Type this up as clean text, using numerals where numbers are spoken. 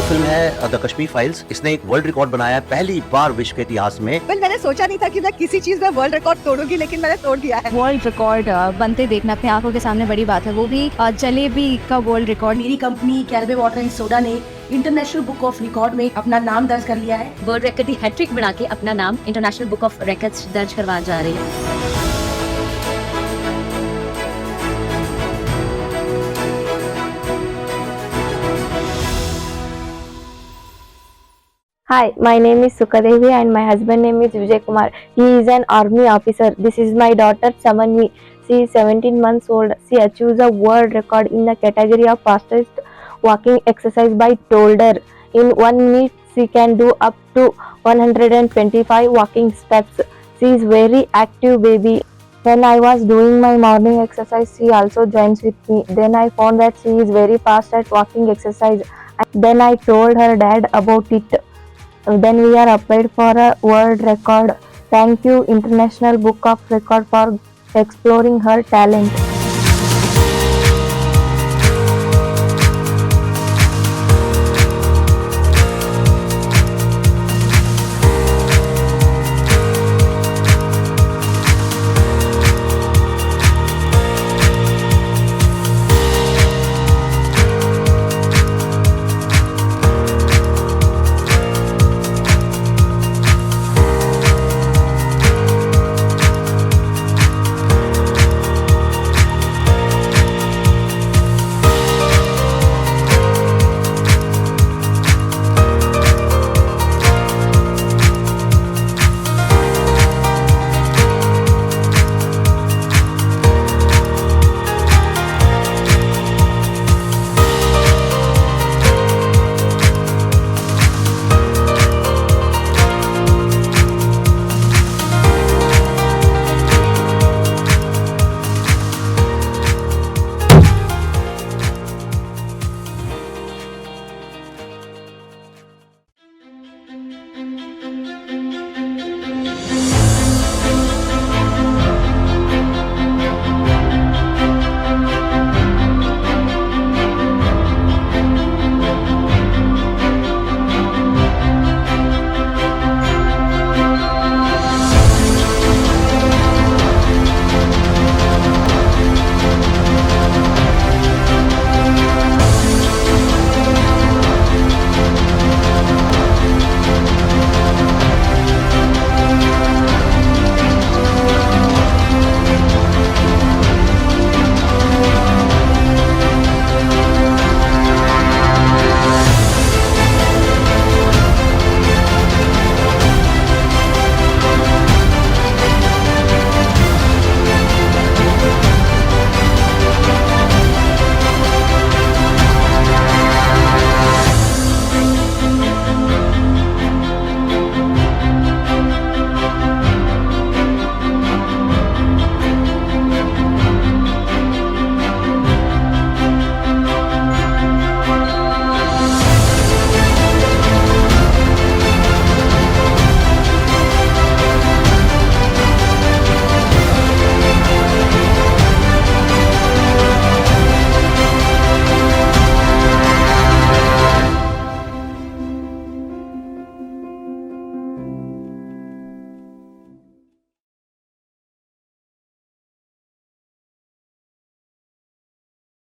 Film है the Kashmir files, इसने एक वर्ल्ड रिकॉर्ड बनाया है पहली बार विश्व के इतिहास में। मैंने सोचा नहीं था कि मैं किसी चीज में वर्ल्ड रिकॉर्ड तोड़ूंगी, लेकिन मैंने तोड़ दिया है। वर्ल्ड रिकॉर्ड बनते देखना अपने आंखों के सामने बड़ी बात है, वो भी जलेबी का वर्ल्ड रिकॉर्ड। मेरी कंपनी कैलवे वाटर एंड सोडा ने इंटरनेशनल बुक ऑफ रिकॉर्ड में अपना नाम दर्ज कर लिया है। वर्ल्ड रिकॉर्ड की हैट्रिक बना के अपना नाम इंटरनेशनल बुक ऑफ रिकॉर्ड्स दर्ज करवा जा रही है। Hi, my name is Sukadevi and my husband name is Vijay Kumar. He is an army officer. This is my daughter Samanvi. She is 17 months old. She achieved a world record in the category of fastest walking exercise by shoulder. In 1 minute, she can do up to 125 walking steps. She is very active baby. When I was doing my morning exercise, she also joins with me. Then I found that she is very fast at walking exercise. Then I told her dad about it. Then we are applied for a world record. Thank you International Book of Record for exploring her talent.